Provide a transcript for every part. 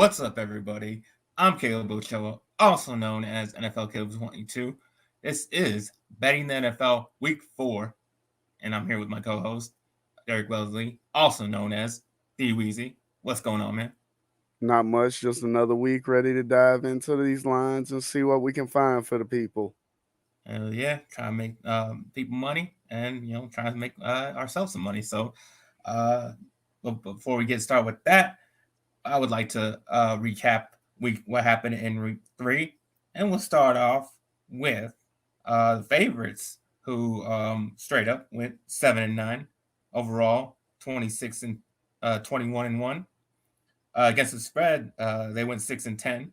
What's up, everybody? I'm Caleb Ochoa, also known as NFL Caleb 22. This is Betting the NFL Week 4, and I'm here with my co-host, Derek Wellesley, also known as DWeezy. What's going on, man? Not much, just another week ready to dive into these lines and see what we can find for the people. Yeah, trying to make people money and, trying to make ourselves some money. So, but before we get started with that, I would like to recap what happened in week 3, and we'll start off with the favorites who straight up went 7-9 overall, 21-1 against the spread. They went 6-10,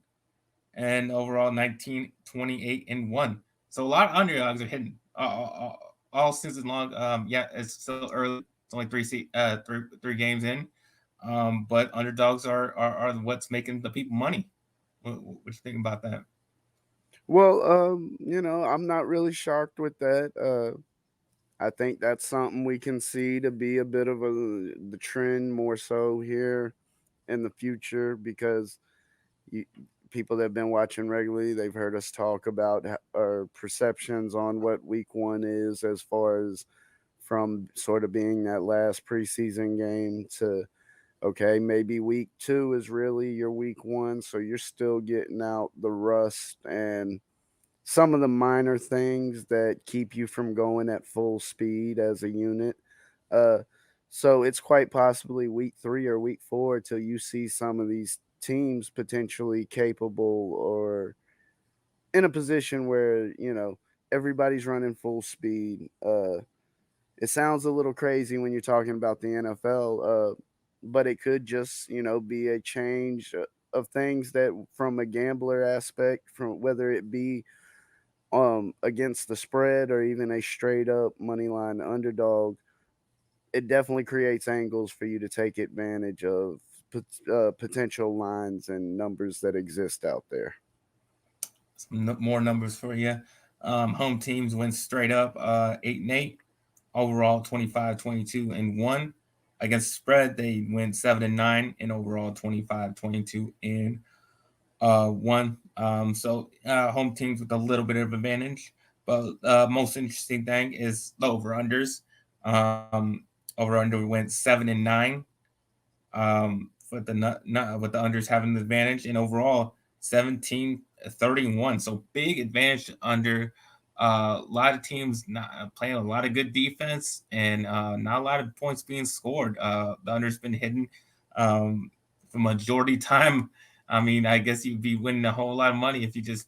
and overall 19-28-1. So a lot of underdogs are hitting all season long. Yeah, it's still early. It's only three games in. But underdogs are what's making the people money. What you think about that? Well, I'm not really shocked with that. I think that's something we can see to be a bit of the trend more so here in the future because you, people that have been watching regularly, they've heard us talk about our perceptions on what week one is as far as from sort of being that last preseason game to okay, maybe week two is really your week one, so you're still getting out the rust and some of the minor things that keep you from going at full speed as a unit. Uh, so it's quite possibly week three or week four till you see some of these teams potentially capable or in a position where everybody's running full speed. It sounds a little crazy when you're talking about the NFL, but it could just be a change of things that from a gambler aspect, from whether it be against the spread or even a straight up money line underdog. It definitely creates angles for you to take advantage of potential lines and numbers that exist out there. More numbers for you. Home teams went straight up 8-8. Overall 25-22-1. Against the spread, they went 7-9, and overall 25-22-1. So home teams with a little bit of advantage. But most interesting thing is the over unders. Over under went 7-9. With the unders having the advantage, and overall 17-31. So big advantage under. A lot of teams not playing a lot of good defense, and not a lot of points being scored. The under's been hidden for majority time. I mean, I guess you'd be winning a whole lot of money if you just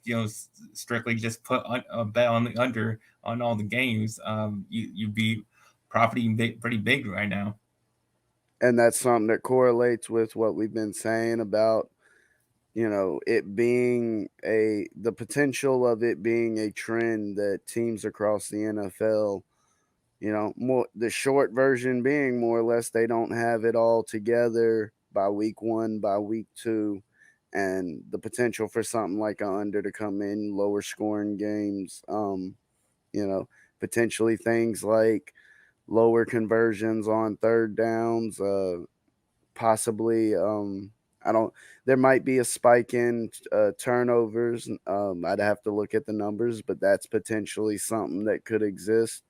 strictly just put a bet on the under on all the games. You'd be profiting pretty big right now. And that's something that correlates with what we've been saying about it being a the potential of it being a trend that teams across the NFL, more the short version being more or less they don't have it all together by week one, by week two, and the potential for something like a under to come in lower scoring games. You know, potentially things like lower conversions on third downs, possibly I don't there might be a spike in turnovers. I'd have to look at the numbers, but that's potentially something that could exist.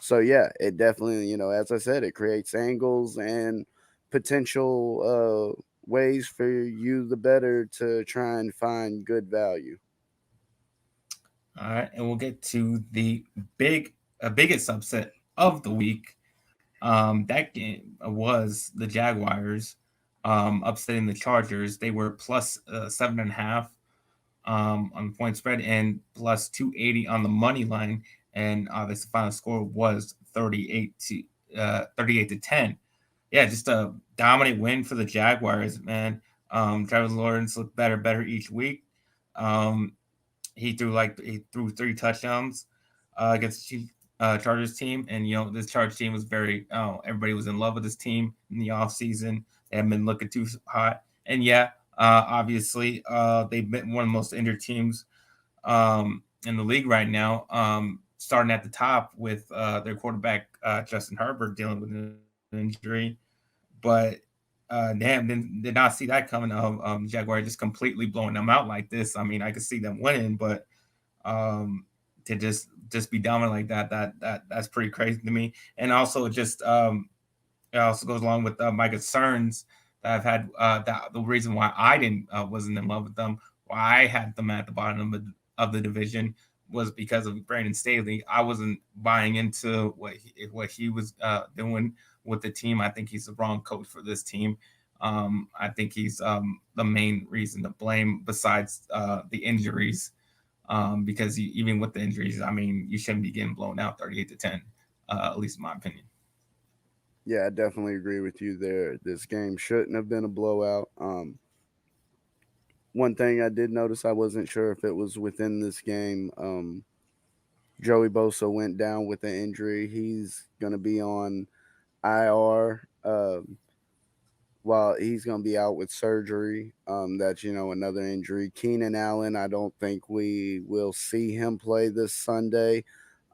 So yeah, it definitely, as I said, it creates angles and potential ways for you the better to try and find good value. All right, and we'll get to the biggest upset of the week. That game was the Jaguars upsetting the Chargers. They were plus 7.5 on the point spread and plus 280 on the money line, and obviously the final score was 38-10. Yeah, just a dominant win for the Jaguars, man. Travis Lawrence looked better each week. Um, he threw 3 touchdowns against the Chargers team, and this Chargers team was everybody was in love with this team in the offseason. They haven't been looking too hot, and yeah, obviously they've been one of the most injured teams in the league right now. Starting at the top with their quarterback Justin Herbert dealing with an injury, but damn, did not see that coming. Jaguar just completely blowing them out like this. I mean, I could see them winning, but um, to just be dominant like that's pretty crazy to me. And also, just it also goes along with my concerns that I've had. That the reason why I didn't wasn't in love with them, why I had them at the bottom of the division, was because of Brandon Staley. I wasn't buying into what he was doing with the team. I think he's the wrong coach for this team. I think he's the main reason to blame, besides the injuries. Because even with the injuries, I mean, you shouldn't be getting blown out 38-10, at least in my opinion. Yeah, I definitely agree with you there. This game shouldn't have been a blowout. One thing I did notice, I wasn't sure if it was within this game. Joey Bosa went down with an injury. He's going to be on IR. While he's going to be out with surgery. That's, another injury. Keenan Allen, I don't think we will see him play this Sunday.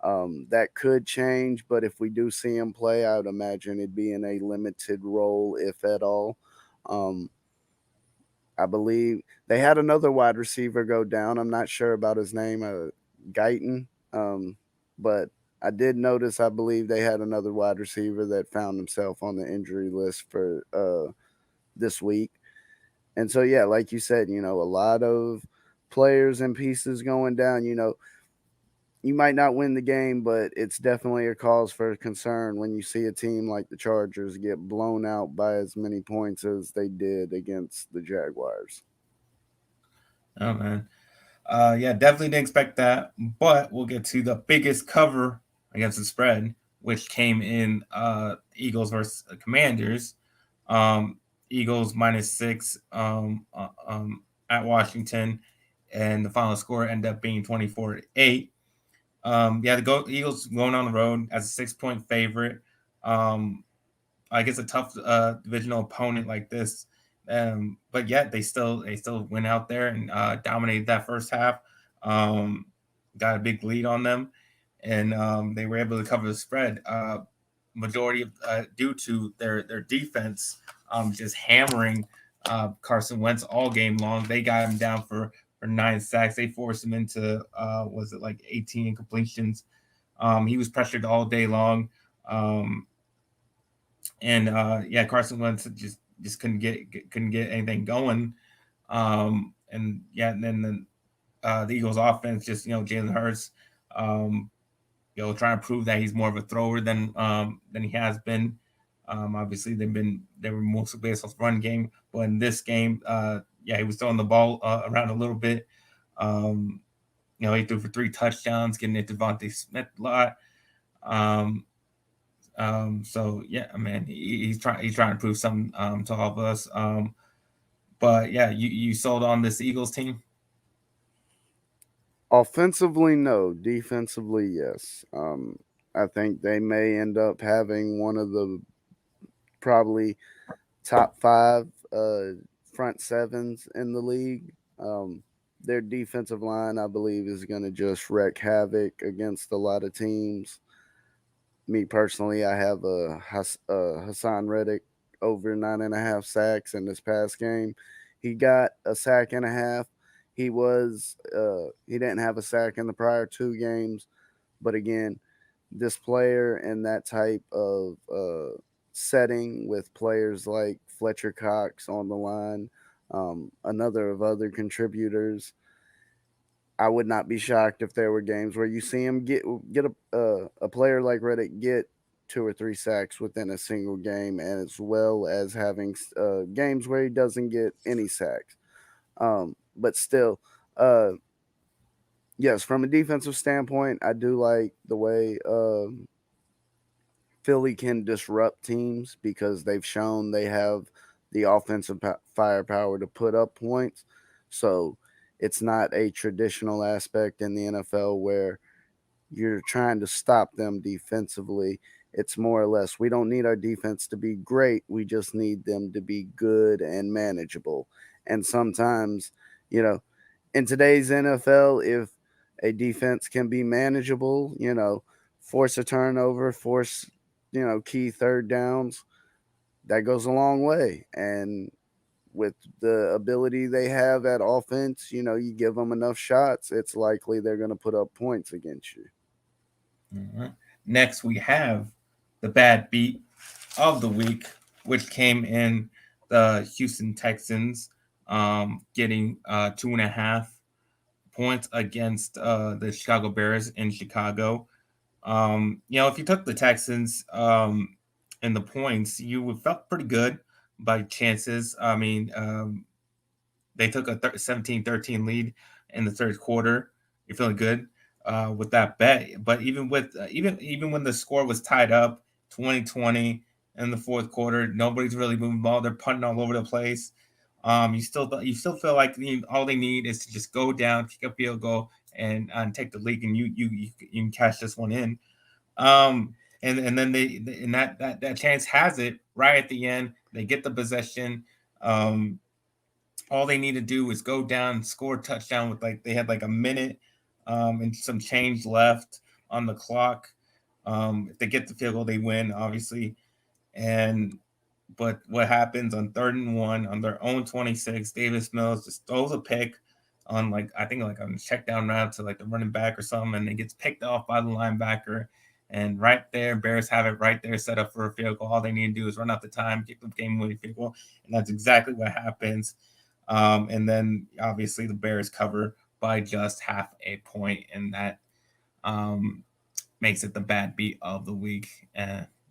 That could change, but if we do see him play, I would imagine it'd be in a limited role, if at all. Um, I believe they had another wide receiver go down. I'm not sure about his name, Guyton. But I did notice, I believe they had another wide receiver that found himself on the injury list for this week. And so, yeah, like you said, a lot of players and pieces going down. You might not win the game, but it's definitely a cause for concern when you see a team like the Chargers get blown out by as many points as they did against the Jaguars. Oh man, yeah, definitely didn't expect that. But we'll get to the biggest cover against the spread, which came in Eagles versus Commanders. Um, Eagles -6 at Washington, and the final score ended up being 24-8. Yeah, the Eagles going on the road as a 6-point favorite. Um, I guess a tough divisional opponent like this, but yet they still went out there and dominated that first half. Um, got a big lead on them, and they were able to cover the spread. Majority of due to their defense just hammering Carson Wentz all game long. They got him down for 9 sacks. They forced him into was it like 18 incompletions. He was pressured all day long. And yeah, Carson Wentz just couldn't get anything going. And yeah, and then the Eagles offense, just Jalen Hurts, um, trying to prove that he's more of a thrower than he has been. Obviously, they were mostly based off run game, but in this game, yeah, he was throwing the ball around a little bit. Um, he threw for 3 touchdowns, getting it to Devontae Smith a lot. Um, so yeah, man, he's trying to prove something to all of us. But yeah, you sold on this Eagles team. Offensively, no. Defensively, yes. I think they may end up having one of the probably top five front sevens in the league. Um, their defensive line, I believe, is going to just wreak havoc against a lot of teams. Me personally, I have Hassan Reddick over 9.5 sacks in this past game. He got a sack and a half. He didn't have a sack in the prior 2 games, but again, this player in that type of setting with players like Fletcher Cox on the line, another of other contributors, I would not be shocked if there were games where you see him get a player like Reddick get 2 or 3 sacks within a single game, and as well as having games where he doesn't get any sacks. But still, uh, yes, from a defensive standpoint, I do like the way Philly can disrupt teams because they've shown they have the offensive firepower to put up points. So it's not a traditional aspect in the NFL where you're trying to stop them defensively. It's more or less we don't need our defense to be great. We just need them to be good and manageable. And sometimes, you know, in today's NFL, if a defense can be manageable, force a turnover, force, key third downs, that goes a long way. And with the ability they have at offense, you give them enough shots, it's likely they're going to put up points against you. Mhm. Next, we have the bad beat of the week, which came in the Houston Texans, getting 2.5 points against the Chicago Bears in Chicago. If you took the Texans and the points, you would felt pretty good by chances. I mean, they took a 17-13 lead in the third quarter. You're feeling good with that bet. But even with even when the score was tied up, 2020 in the fourth quarter, nobody's really moving the ball. They're punting all over the place. You still feel like all they need is to just go down, kick a field goal, and take the lead, and you can catch this one in. And then and that chance has it right at the end. They get the possession. Um, all they need to do is go down, score a touchdown with they had like a minute and some change left on the clock. If they get the field goal, they win, obviously. And but what happens on 3rd and 1 on their own 26? Davis Mills just throws a pick on I think on a check down route to the running back or something, and it gets picked off by the linebacker. And right there, Bears have it right there set up for a field goal. All they need to do is run out the time, kick the game winning field goal, and that's exactly what happens. And then obviously the Bears cover by just half a point, and that um, makes it the bad beat of the week.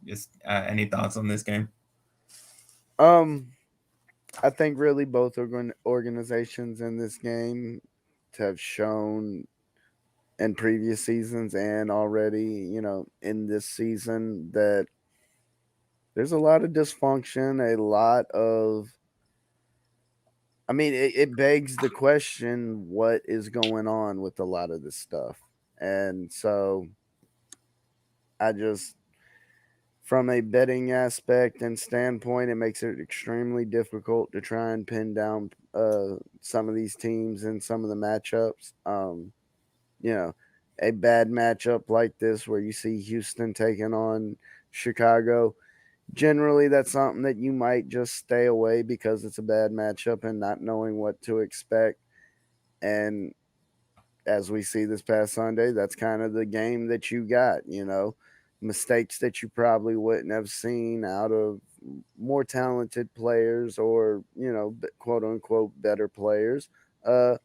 Just any thoughts on this game? Um, I think really both organizations in this game have shown in previous seasons and already, in this season that there's a lot of dysfunction, a lot of I mean, it begs the question what is going on with a lot of this stuff. And so I just from a betting aspect and standpoint, it makes it extremely difficult to try and pin down some of these teams and some of the matchups. You know, a bad matchup like this where you see Houston taking on Chicago, generally that's something that you might just stay away because it's a bad matchup and not knowing what to expect. And as we see this past Sunday, that's kind of the game that you got. Mistakes that you probably wouldn't have seen out of more talented players or, quote unquote, better players. Uh,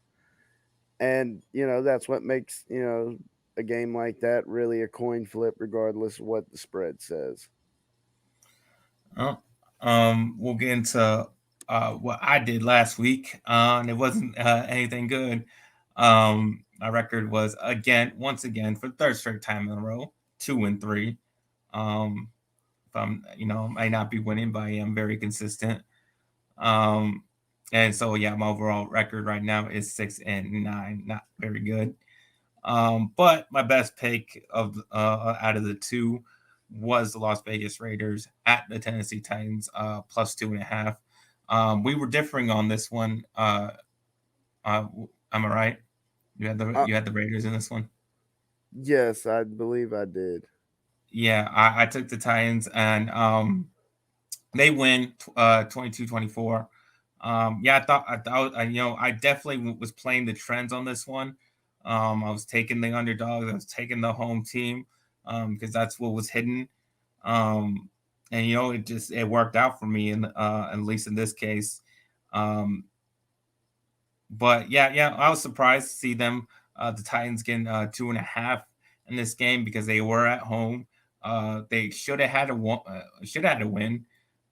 and that's what makes, a game like that really a coin flip, regardless of what the spread says. Oh, we'll get into what I did last week, and it wasn't anything good. My record was once again, for the third straight time in a row, 2-3. Um, if I'm, might not be winning, but I am very consistent. Um, and so yeah, my overall record right now is 6-9, not very good. But my best pick of out of the two was the Las Vegas Raiders at the Tennessee Titans, plus 2.5. We were differing on this one. Uh, am I right? Uh, You had the Raiders in this one. yes, I believe I did. Yeah, I took the Titans, and they win 22-24. Yeah, I thought I definitely was playing the trends on this one. I was taking the underdogs. I was taking the home team because that's what was hidden. Um, and it worked out for me, and at least in this case. Um, but yeah, I was surprised to see them, the Titans getting 2.5 in this game because they were at home. They should have had a win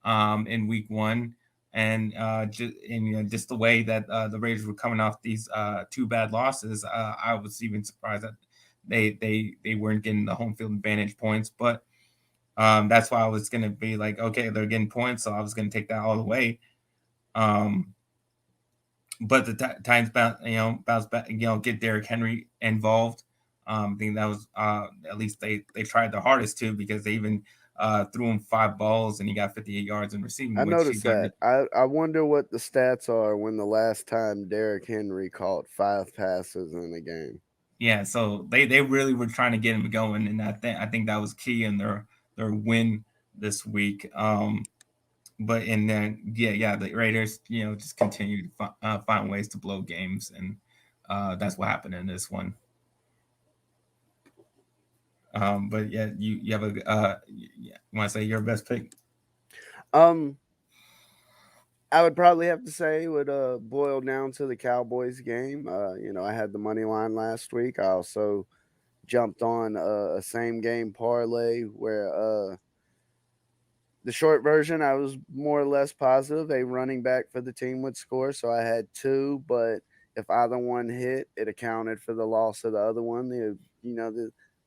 in week 1, and just the way that the Raiders were coming off these two bad losses, I was even surprised that they weren't getting the home field advantage points. But that's why I was gonna be like, okay, they're getting points, so I was gonna take that all the way. Um, but the Titans bounce back, get Derrick Henry involved. I think that was at least they tried the hardest to, because they even threw him 5 balls and he got 58 yards in receiving, I which he noticed got. that. I wonder what the stats are when the last time Derrick Henry caught 5 passes in a game. Yeah, so they really were trying to get him going, and I think that was key in their win this week. but and then the Raiders, just continue to find ways to blow games, and that's what happened in this one. But yeah, you have a you want to say your best pick? Um, I would probably have to say it would boil down to the Cowboys game. I had the money line last week. I also jumped on a same game parlay where the short version, I was more or less positive a running back for the team would score. So I had two, but if either one hit, it accounted for the loss of the other one.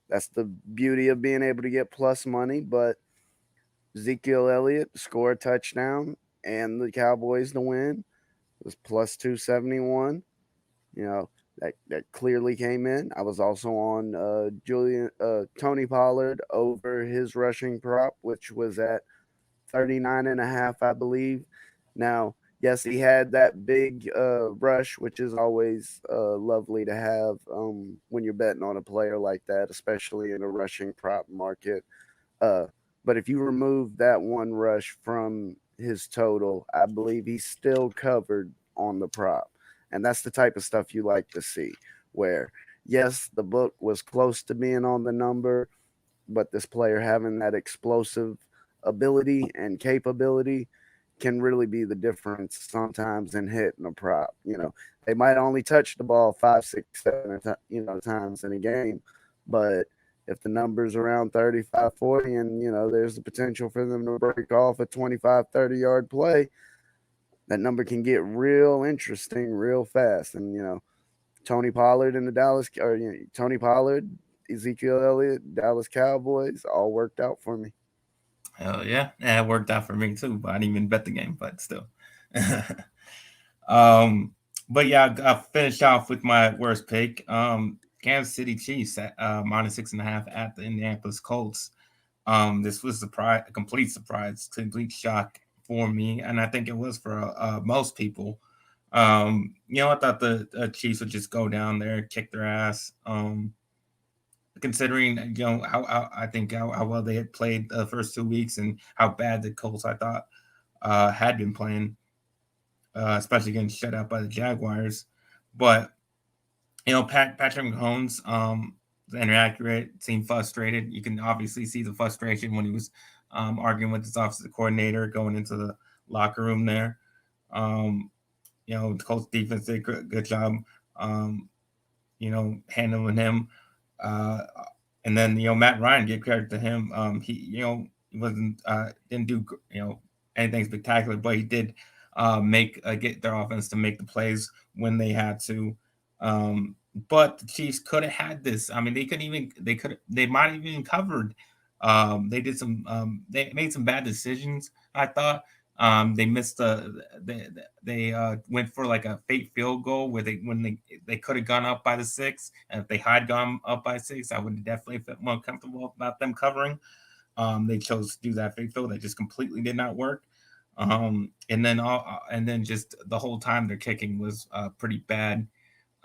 That's the beauty of being able to get plus money. But Ezekiel Elliott score a touchdown and the Cowboys to win was plus 271. You know, that clearly came in. I was also on Tony Pollard over his rushing prop, which was at 39 and a half, I believe. Now, yes, he had that big rush, which is always lovely to have when you're betting on a player like that, especially in a rushing prop market. Uh, but if you remove that one rush from his total, I believe he's still covered on the prop. And that's the type of stuff you like to see, where, yes, the book was close to being on the number, but this player having that explosive ability and capability can really be the difference sometimes in hitting a prop. They might only touch the ball 5, 6, 7, times in a game, but if the number's around 35, 40, and there's the potential for them to break off a 25, 30 yard play, that number can get real interesting real fast. And Tony Pollard and the Tony Pollard, Ezekiel Elliott, Dallas Cowboys, all worked out for me. Hell yeah, it worked out for me too. But I didn't even bet the game, but still. um, but yeah, I finished off with my worst pick. Kansas City Chiefs at -6.5 at the Indianapolis Colts. This was a complete surprise, complete shock for me, and I think it was for most people. I thought the Chiefs would just go down there, kick their ass. Considering how I think how well they had played the first 2 weeks and how bad the Colts I thought had been playing, especially getting shut out by the Jaguars. But Patrick Mahomes, inaccurate, seemed frustrated. You can obviously see the frustration when he was arguing with his offensive coordinator going into the locker room there. Um, the Colts defense did a good job, um, handling him. Uh, and then Matt Ryan, get credit to him. He he wasn't didn't do anything spectacular, but he did make get their offense to make the plays when they had to. But the Chiefs could have had this. I mean, they might have even covered. They made some bad decisions. I thought they missed they went for like a fake field goal where they could have gone up by the 6, and if they had gone up by 6, I would definitely felt more comfortable about them covering. They chose to do that fake field that just completely did not work. And then just the whole time their kicking was pretty bad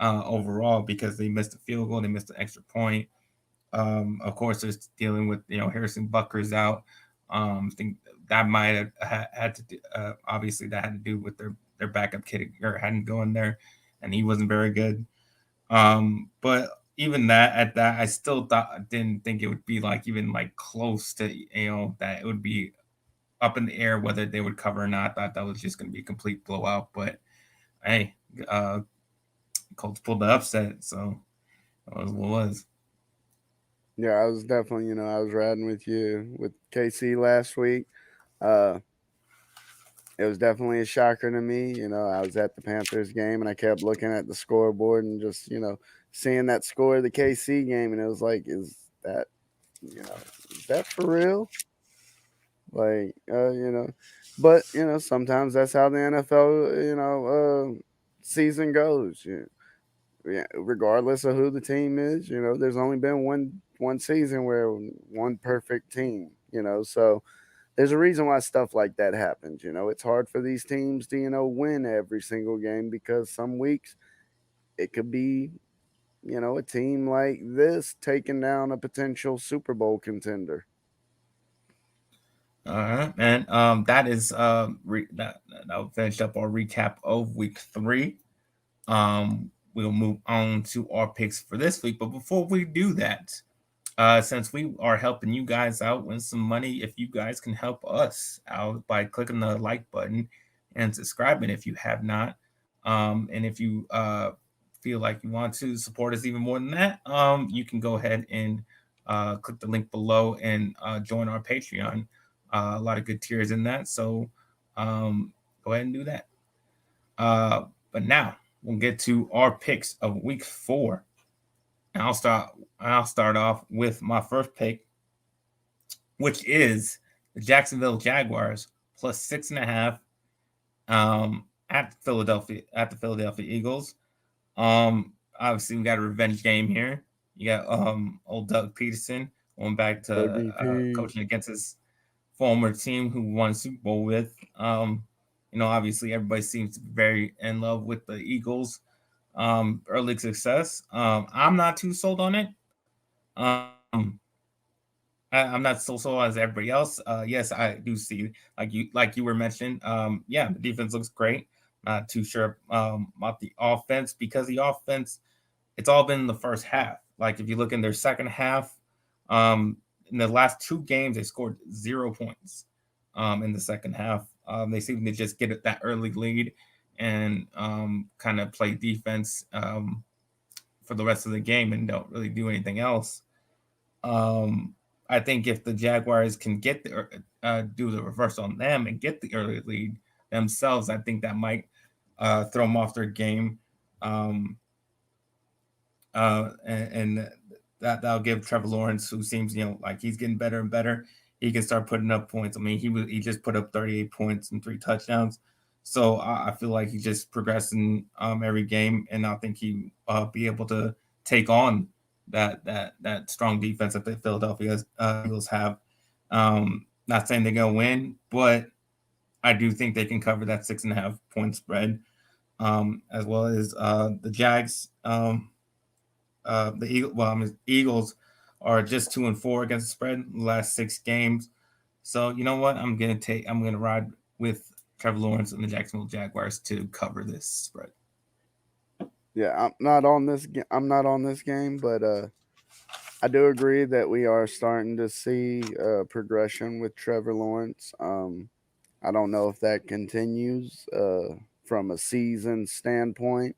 overall because they missed a field goal, they missed an extra point. Of course, it's dealing with Harrison Butker's out. I think that might have had to do, obviously that had to do with their backup kid or hadn't gone there, and he wasn't very good. But even that, I still didn't think it would be like even like close to that it would be up in the air whether they would cover or not. I thought that was just going to be a complete blowout. But hey, Colts pulled the upset, so that was what it was. Yeah, I was definitely, I was riding with you with KC last week. Uh, it was definitely a shocker to me. I was at the Panthers game and I kept looking at the scoreboard and just, seeing that score of the KC game, and it was like, that, is that for real? Like, but sometimes that's how the NFL, season goes. Yeah, regardless of who the team is, there's only been one season where one perfect team. So there's a reason why stuff like that happens. It's hard for these teams to win every single game because some weeks it could be a team like this taking down a potential Super Bowl contender. All right, and that is that'll finish up our recap of week 3. We'll move on to our picks for this week, but before we do that, since we are helping you guys out win some money, if you guys can help us out by clicking the like button and subscribing if you have not, and if you feel like you want to support us even more than that, you can go ahead and click the link below and join our Patreon. A lot of good tiers in that, so um, go ahead and do that. Uh, but now we'll get to our picks of week 4. And I'll start off with my first pick, which is the Jacksonville Jaguars plus 6.5 at the Philadelphia Eagles. Obviously we got a revenge game here. You got old Doug Peterson going back to WP. coaching against his former team who won Super Bowl with. Obviously everybody seems to be very in love with the Eagles. Early success. I'm not too sold on it. Um, I'm not so sold as everybody else. Yes, I do see like you were mentioning. Yeah, the defense looks great. Not too sure about the offense because the offense it's all been in the first half. Like if you look in their second half, um, in the last 2 games they scored 0 points. In the second half, they seem to just get that early lead and kind of play defense for the rest of the game and don't really do anything else. Um, I think if the Jaguars can do the reverse on them and get the early lead themselves, I think that might throw them off their game. Um, and that'll give Trevor Lawrence, who seems like he's getting better and better, he can start putting up points. I mean, he just put up 38 points and 3 touchdowns, so I feel like he's just progressing every game, and I think he be able to take on that strong defense that the Philadelphia Eagles have. Not saying they're gonna win, but I do think they can cover that 6.5 point spread, as well as the Jags. Eagles are just 2-4 against the spread in the last 6 games. So you know what? I'm gonna ride with Trevor Lawrence and the Jacksonville Jaguars to cover this spread. Yeah, I'm not on this game, but I do agree that we are starting to see progression with Trevor Lawrence. I don't know if that continues from a season standpoint.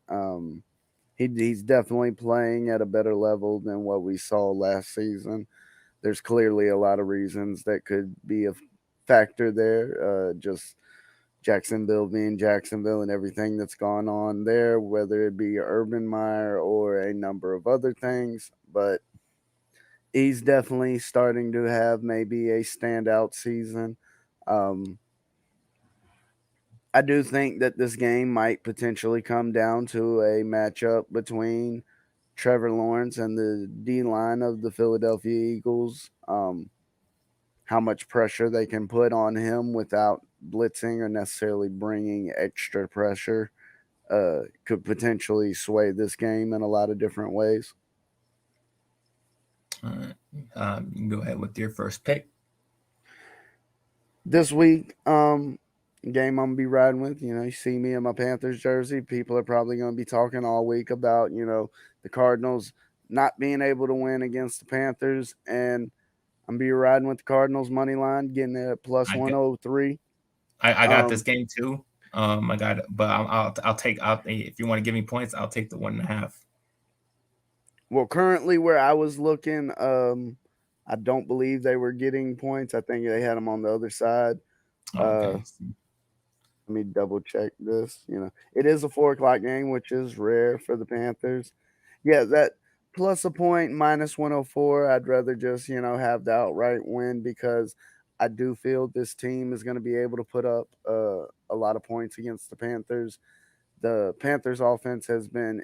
He's definitely playing at a better level than what we saw last season. There's clearly a lot of reasons that could be a factor there. Just Jacksonville being Jacksonville and everything that's gone on there, whether it be Urban Meyer or a number of other things. But he's definitely starting to have maybe a standout season. Um, I do think that this game might potentially come down to a matchup between Trevor Lawrence and the D line of the Philadelphia Eagles. How much pressure they can put on him without blitzing or necessarily bringing extra pressure could potentially sway this game in a lot of different ways. All right, you can go ahead with your first pick. This week, game I'm gonna be riding with. You see me in my Panthers jersey. People are probably gonna be talking all week about the Cardinals not being able to win against the Panthers, and I'm gonna be riding with the Cardinals money line, getting it at plus I got 103. I got this Um, game too. I got it, but I'll take out if you want to give me points, I'll take the 1.5. well, currently where I was looking, I don't believe they were getting points. I think they had them on the other side. Oh, Uh, okay. Let me double check this. It is a 4 o'clock game, which is rare for the Panthers. Yeah, that plus a point minus 104. I'd rather just, have the outright win because I do feel this team is going to be able to put up a lot of points against the Panthers. The Panthers offense has been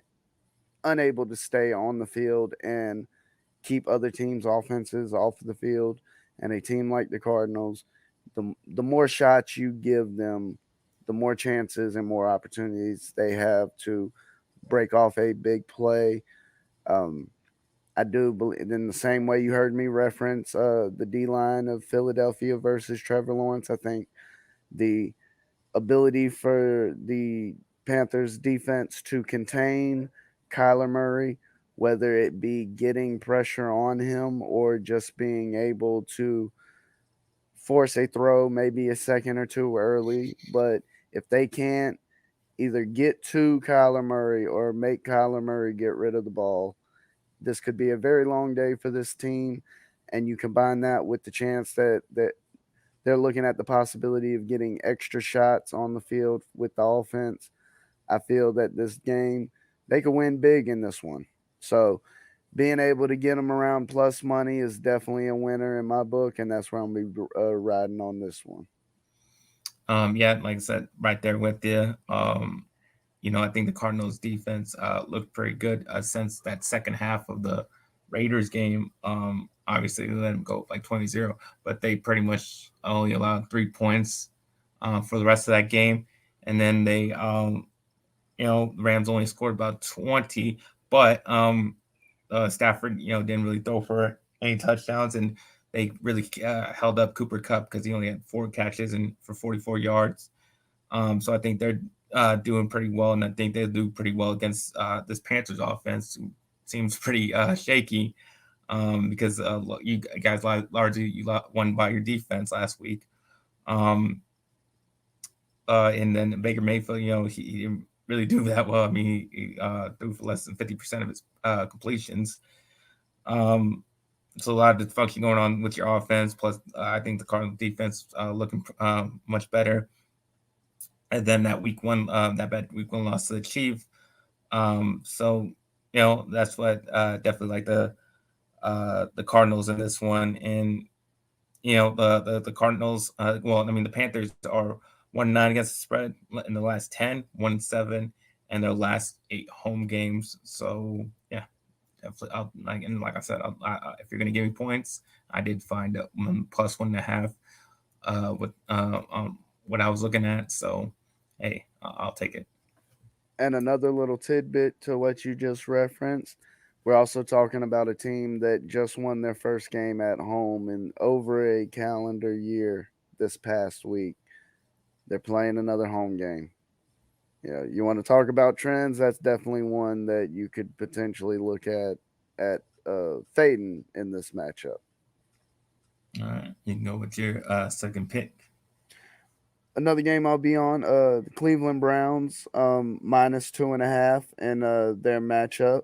unable to stay on the field and keep other teams' offenses off the field. And a team like the Cardinals, the more shots you give them, the more chances and more opportunities they have to break off a big play. Um, I do believe in the same way you heard me reference the D line of Philadelphia versus Trevor Lawrence. I think the ability for the Panthers defense to contain Kyler Murray, whether it be getting pressure on him or just being able to force a throw maybe a second or two early. But if they can't either get to Kyler Murray or make Kyler Murray get rid of the ball, this could be a very long day for this team. And you combine that with the chance that they're looking at the possibility of getting extra shots on the field with the offense. I feel that this game, they could win big in this one. So being able to get them around plus money is definitely a winner in my book, and that's where I'm going to be riding on this one. Yeah, like I said, right there with you. I think the Cardinals defense looked pretty good since that second half of the Raiders game. Obviously, they let them go like 20-0, but they pretty much only allowed 3 points for the rest of that game. And then the Rams only scored about 20, but Stafford, didn't really throw for any touchdowns, and they really held up Cooper Kupp because he only had 4 catches and for 44 yards. So I think they're doing pretty well, and I think they'll do pretty well against this Panthers offense, who seems pretty shaky because you guys largely won by your defense last week. Um, and then Baker Mayfield, he didn't really do that well. I mean, he threw for less than 50% of his completions. Um, so a lot of dysfunction going on with your offense. Plus, I think the Cardinals defense looking much better. And then that bad week one loss to the Chiefs. So that's what definitely like the Cardinals in this one, and the Cardinals. Well, I mean the Panthers are 1-9 against the spread in the last 10, 1-7, and their last 8 home games. So yeah, definitely. Like I said, if you're gonna give me points, I did find plus 1.5 with what I was looking at. So hey, I'll take it. And another little tidbit to what you just referenced, we're also talking about a team that just won their first game at home in over a calendar year this past week. They're playing another home game. You want to talk about trends? That's definitely one that you could potentially look at fading in this matchup. All right, you can go with your second pick. Another game I'll be on, the Cleveland Browns, minus 2.5 in their matchup.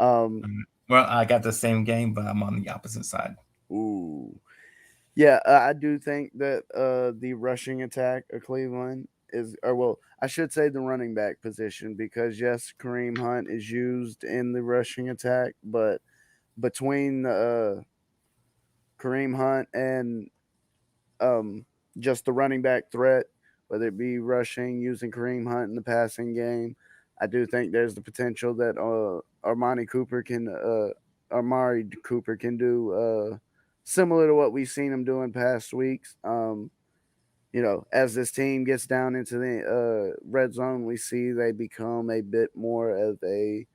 Um, Well, I got the same game, but I'm on the opposite side. ooh, yeah, I do think that the rushing attack of Cleveland is, or well, I should say the running back position, because yes, Kareem Hunt is used in the rushing attack, but between Kareem Hunt and um, just the running back threat, whether it be rushing, using Kareem Hunt in the passing game, I do think there's the potential that Amari Cooper can do similar to what we've seen him do in past weeks. As this team gets down into the red zone, we see they become a bit more of a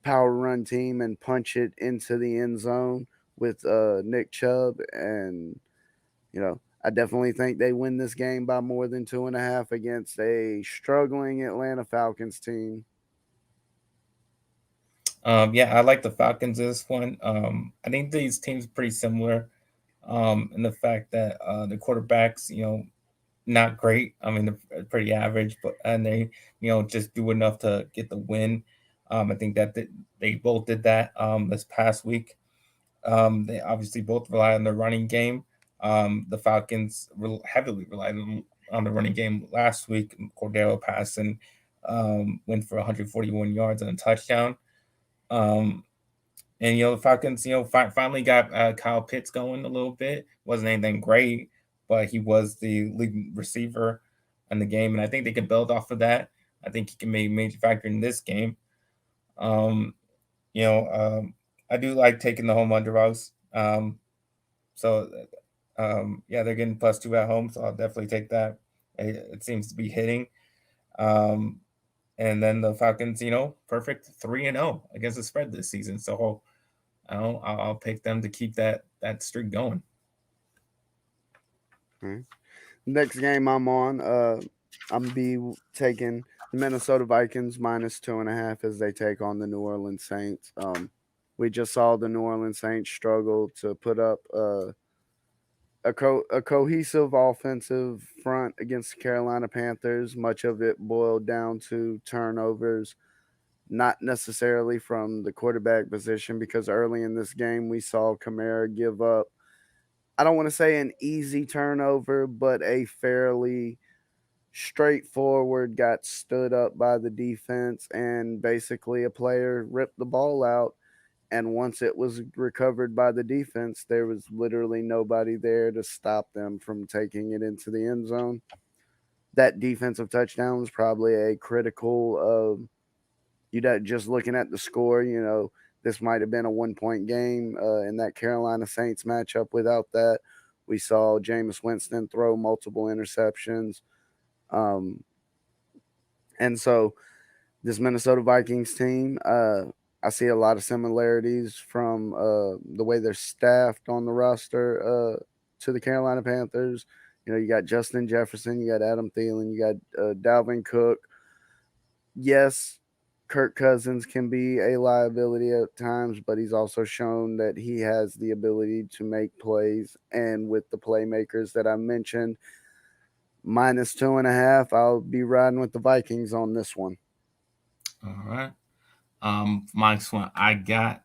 power run team and punch it into the end zone with Nick Chubb. And, I definitely think they win this game by more than 2.5 against a struggling Atlanta Falcons team. Yeah, I like the Falcons this one. I think these teams are pretty similar in the fact that the quarterbacks, not great. I mean, they're pretty average, but and they, just do enough to get the win. I think that they both did that this past week. They obviously both rely on the running game. The Falcons heavily relied on the running game last week. Cordero passed and went for 141 yards and a touchdown. Um, and the Falcons, finally got Kyle Pitts going a little bit. Wasn't anything great, but he was the leading receiver in the game, and I think they can build off of that. I think he can be a major factor in this game. Um, you know, um, I do like taking the home underdogs. So yeah, they're getting +2 at home, so I'll definitely take that. It seems to be hitting. Um, and then the Falcons, perfect 3-0 against the spread this season. So I'll pick them to keep that streak going. Okay. Next game I'm on, I'm be taking the Minnesota Vikings minus 2.5 as they take on the New Orleans Saints. We just saw the New Orleans Saints struggle to put up a cohesive offensive front against the Carolina Panthers. Much of it boiled down to turnovers, not necessarily from the quarterback position, because early in this game we saw Kamara give up, I don't want to say an easy turnover, but a fairly straightforward, got stood up by the defense, and basically a player ripped the ball out. And once it was recovered by the defense, there was literally nobody there to stop them from taking it into the end zone. That defensive touchdown was probably a critical. You just looking at the score, this might have been a 1 point game in that Carolina Saints matchup. Without that, we saw Jameis Winston throw multiple interceptions. Um, and so this Minnesota Vikings team, I see a lot of similarities from the way they're staffed on the roster to the Carolina Panthers. You got Justin Jefferson, you got Adam Thielen, you got Dalvin Cook. Yes, Kirk Cousins can be a liability at times, but he's also shown that he has the ability to make plays. And with the playmakers that I mentioned, minus 2.5, I'll be riding with the Vikings on this one. All right. My next one, I got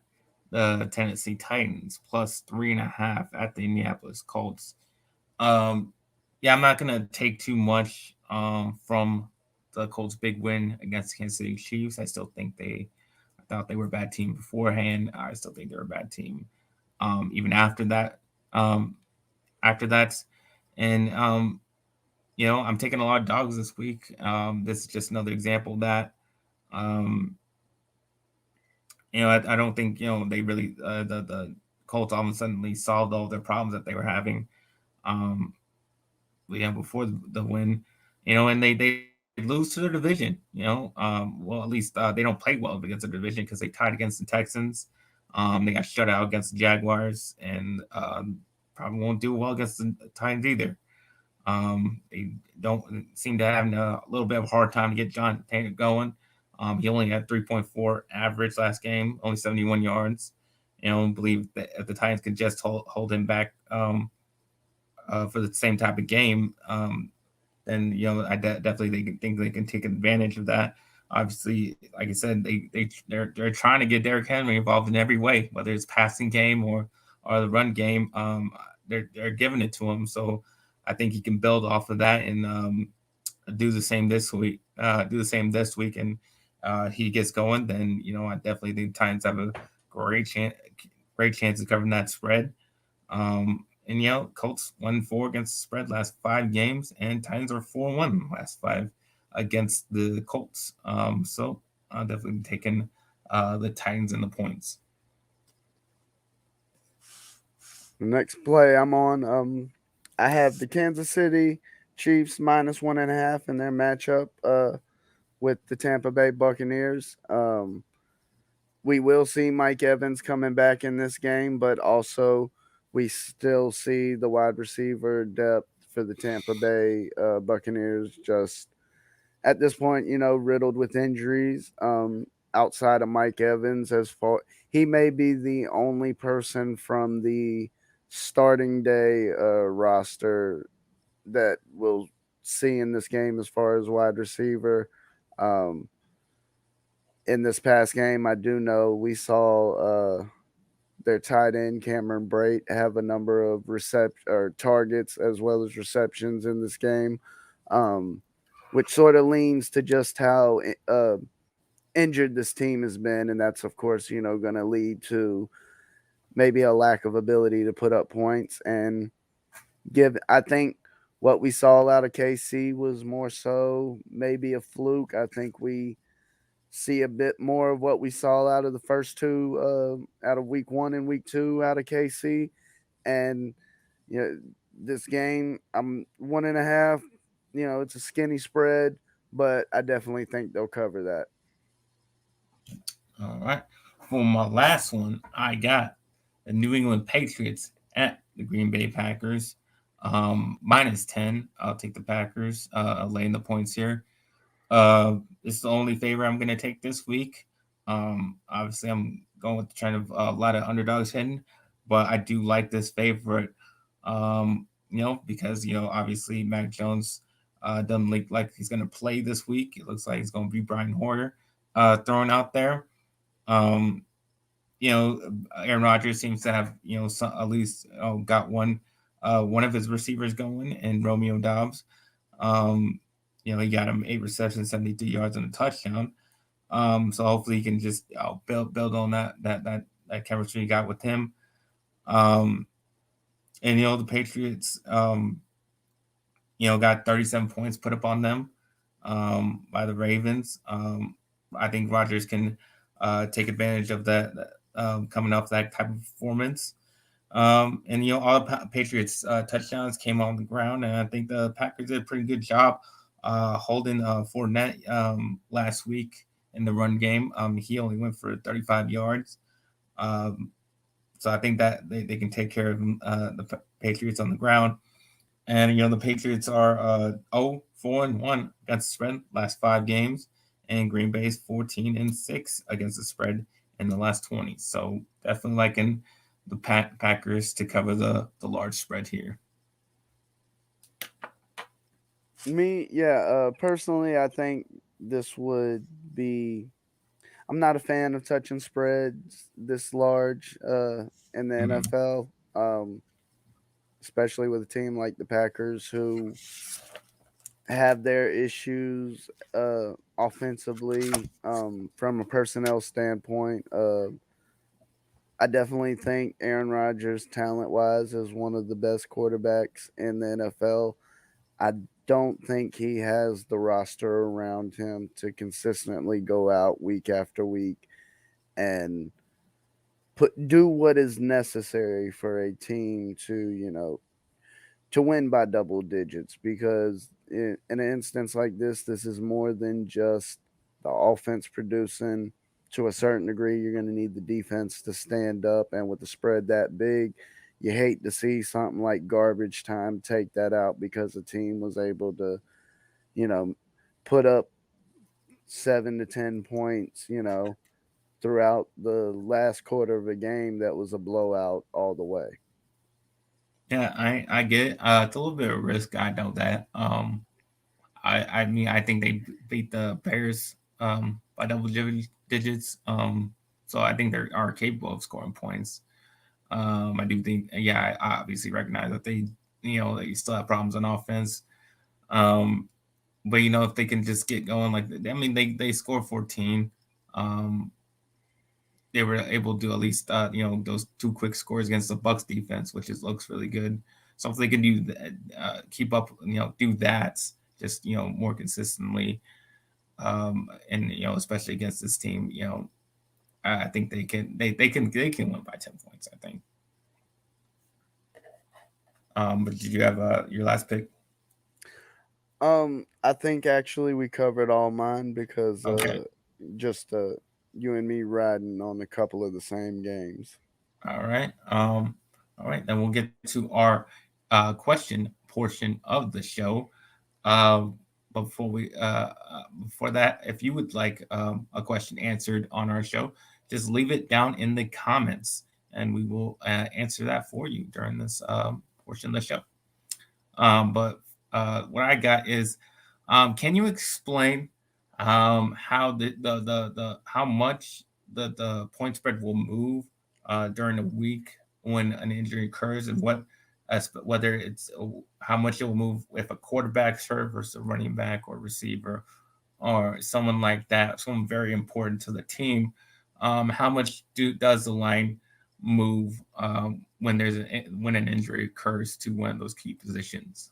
the Tennessee Titans plus 3.5 at the Indianapolis Colts. Um, yeah, I'm not gonna take too much from the Colts' big win against the Kansas City Chiefs. I thought they were a bad team beforehand. I still think they're a bad team. Even um, after that, and I'm taking a lot of dogs this week. This is just another example of that. Um, I don't think they really the Colts all of a sudden solved all their problems that they were having. Um, before the win, and they lose to the division. Well, at least they don't play well against the division because they tied against the Texans. They got shut out against the Jaguars, and probably won't do well against the Titans either. They don't seem to have a little bit of a hard time to get John Taylor going. He only had 3.4 average last game, only 71 yards. Believe that if the Titans could just hold him back for the same type of game, then I definitely think they can take advantage of that. Obviously, like I said, they're trying to get Derrick Henry involved in every way, whether it's passing game or the run game. They're giving it to him, so I think he can build off of that and do the same this week. Do the same this week, and he gets going. Then I definitely think Titans have a great chance, of covering that spread. And Colts 1-4 against the spread last 5 games, and Titans are 4-1 last 5 against the Colts. So definitely taking the Titans and the points. The next play I'm on, I have the Kansas City Chiefs minus 1.5 in their matchup with the Tampa Bay Buccaneers. We will see Mike Evans coming back in this game, but also we still see the wide receiver depth for the Tampa Bay Buccaneers just at this point, riddled with injuries. Outside of Mike Evans, as far he may be the only person from the starting day roster that we'll see in this game as far as wide receiver. Um, in this past game, I do know we saw their tight end Cameron Brate have a number of targets as well as receptions in this game, um, which sort of leans to just how injured this team has been, and that's of course going to lead to maybe a lack of ability to put up points. And I think what we saw out of KC was more so maybe a fluke. I think we see a bit more of what we saw out of the first two, out of week 1 and week 2 out of KC. And this game, I'm 1.5. It's a skinny spread, but I definitely think they'll cover that. All right. For my last one, I got the New England Patriots at the Green Bay Packers. -10. I'll take the Packers, laying the points here. It's the only favor I'm going to take this week. Obviously, I'm going with the trend of a lot of underdogs hitting, but I do like this favorite. Because obviously Mac Jones doesn't look like he's going to play this week. It looks like it's going to be Brian Hoyer thrown out there. Um, you know, Aaron Rodgers seems to have at least got one of his receivers going, and Romeo Dobbs. Um, he got him 8 receptions, 73 yards, and a touchdown. So hopefully he can just build on that chemistry he got with him. Um, and the Patriots, got 37 points put up on them by the Ravens. I think Rodgers can take advantage of that coming off that type of performance. And all the Patriots touchdowns came on the ground, and I think the Packers did a pretty good job holding Fournette last week in the run game. He only went for 35 yards. Um, so I think that they can take care of the Patriots on the ground. And the Patriots are 0-4-1 against the spread last 5 games, and Green Bay's 14-6 against the spread in the last 20. So definitely liking the Packers to cover the large spread here. Me, yeah, personally, I think this would be. I'm not a fan of touching spreads this large in the Mm-hmm. NFL, especially with a team like the Packers who have their issues offensively from a personnel standpoint. I definitely think Aaron Rodgers, talent wise, is one of the best quarterbacks in the NFL. I don't think he has the roster around him to consistently go out week after week and do what is necessary for a team to, to win by double digits, because in an instance like this is more than just the offense producing. To a certain degree, you're going to need the defense to stand up, and with the spread that big, you hate to see something like garbage time take that out because the team was able to, you know, put up 7 to 10 points, throughout the last quarter of a game that was a blowout all the way. Yeah, I get it. It's a little bit of risk. I know that. I mean, I think they beat the Bears by double digits. So I think they are capable of scoring points. I do think, yeah, I obviously recognize that they still have problems on offense. Um, but if they can just get going, like I mean, they scored 14. Um, they were able to at least those two quick scores against the Bucks defense, which looks really good. So if they can do that, keep up, do that just more consistently, and especially against this team, I think they can win by 10 points. I think. But did you have your last pick? I think actually we covered all mine because Okay. just you and me riding on a couple of the same games. All right. All right. Then we'll get to our question portion of the show. Um, before that, if you would like a question answered on our show, just leave it down in the comments, and we will answer that for you during this portion of the show. But what I got is, can you explain how the how much the point spread will move during a week when an injury occurs, and whether it's how much it will move if a quarterback's hurt versus a running back or receiver or someone like that, someone very important to the team. How much does the line move when an injury occurs to one of those key positions?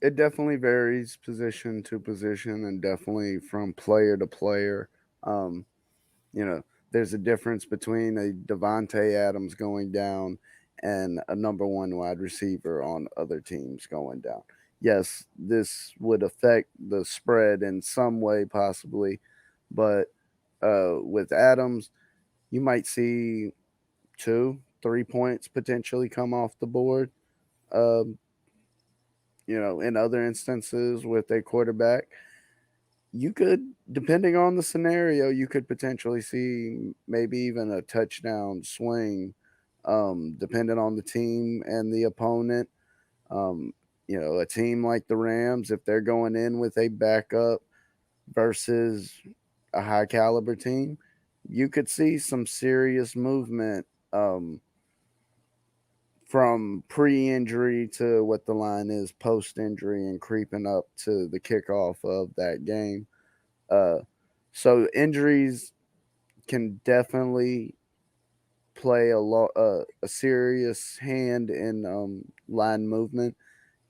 It definitely varies position to position and definitely from player to player. Um, you know, there's a difference between a Devonte Adams going down and a number one wide receiver on other teams going down. yes, this would affect the spread in some way, possibly. But with Adams, you might see 2, 3 points potentially come off the board. Um, in other instances with a quarterback, you could, depending on the scenario, you could potentially see maybe even a touchdown swing, depending on the team and the opponent. Um, a team like the Rams, if they're going in with a backup versus a high caliber team, you could see some serious movement from pre injury to what the line is post injury and creeping up to the kickoff of that game. Uh, so injuries can definitely play a serious hand in line movement.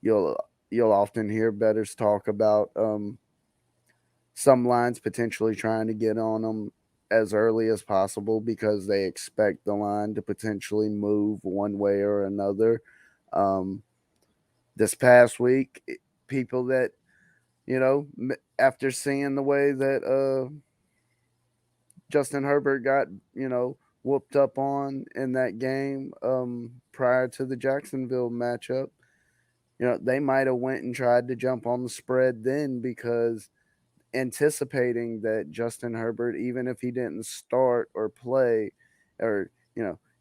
You'll you'll often hear bettors talk about some lines potentially trying to get on them as early as possible because they expect the line to potentially move one way or another. Um, this past week, people that after seeing the way that Justin Herbert got whooped up on in that game prior to the Jacksonville matchup, they might have went and tried to jump on the spread then because anticipating that Justin Herbert, even if he didn't start or play, or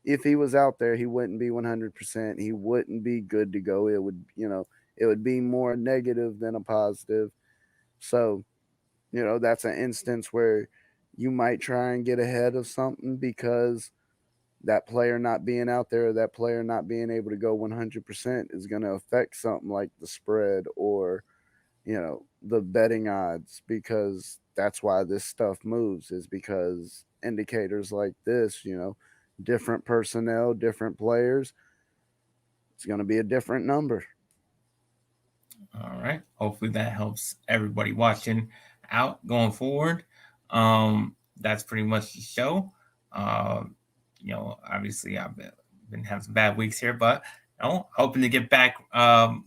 if he was out there, he wouldn't be 100%. He wouldn't be good to go. It would be more negative than a positive. So that's an instance where you might try and get ahead of something because that player not being out there, that player not being able to go 100% is going to affect something like the spread or the betting odds, because that's why this stuff moves, is because indicators like this, different personnel, different players, it's going to be a different number. All right. Hopefully that helps everybody watching out going forward. That's pretty much the show. Obviously I've been having some bad weeks here, but hoping to get back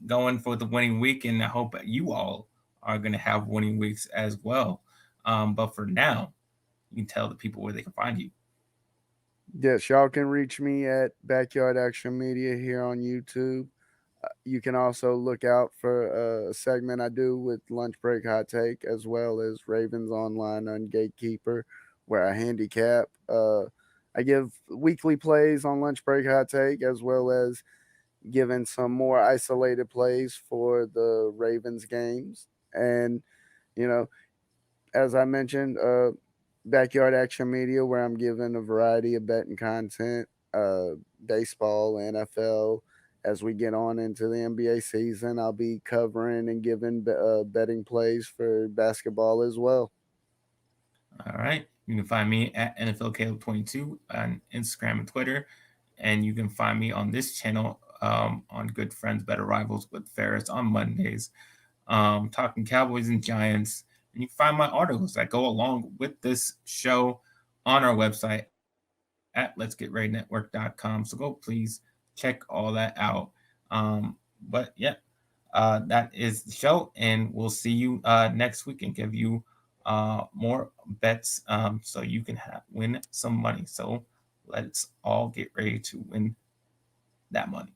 going for the winning week, and I hope you all are going to have winning weeks as well. But for now, you can tell the people where they can find you. Yes, y'all can reach me at Backyard Action Media here on YouTube. You can also look out for a segment I do with Lunch Break Hot Take, as well as Ravens Online on Gatekeeper, where I handicap. I give weekly plays on Lunch Break Hot Take, as well as giving some more isolated plays for the Ravens games. And, you know, as I mentioned, Backyard Action Media, where I'm giving a variety of betting content, uh, baseball, NFL. As we get on into the NBA season, I'll be covering and giving betting plays for basketball as well. All right. You can find me at NFL Caleb 22 on Instagram and Twitter. And you can find me on this channel on Good Friends, Better Rivals with Ferris on Mondays, talking Cowboys and Giants. And you can find my articles that go along with this show on our website at letsgetreadynetwork.com. So go please check all that out. But yeah, that is the show, and we'll see you next week and give you more bets so you can win some money. So let's all get ready to win that money.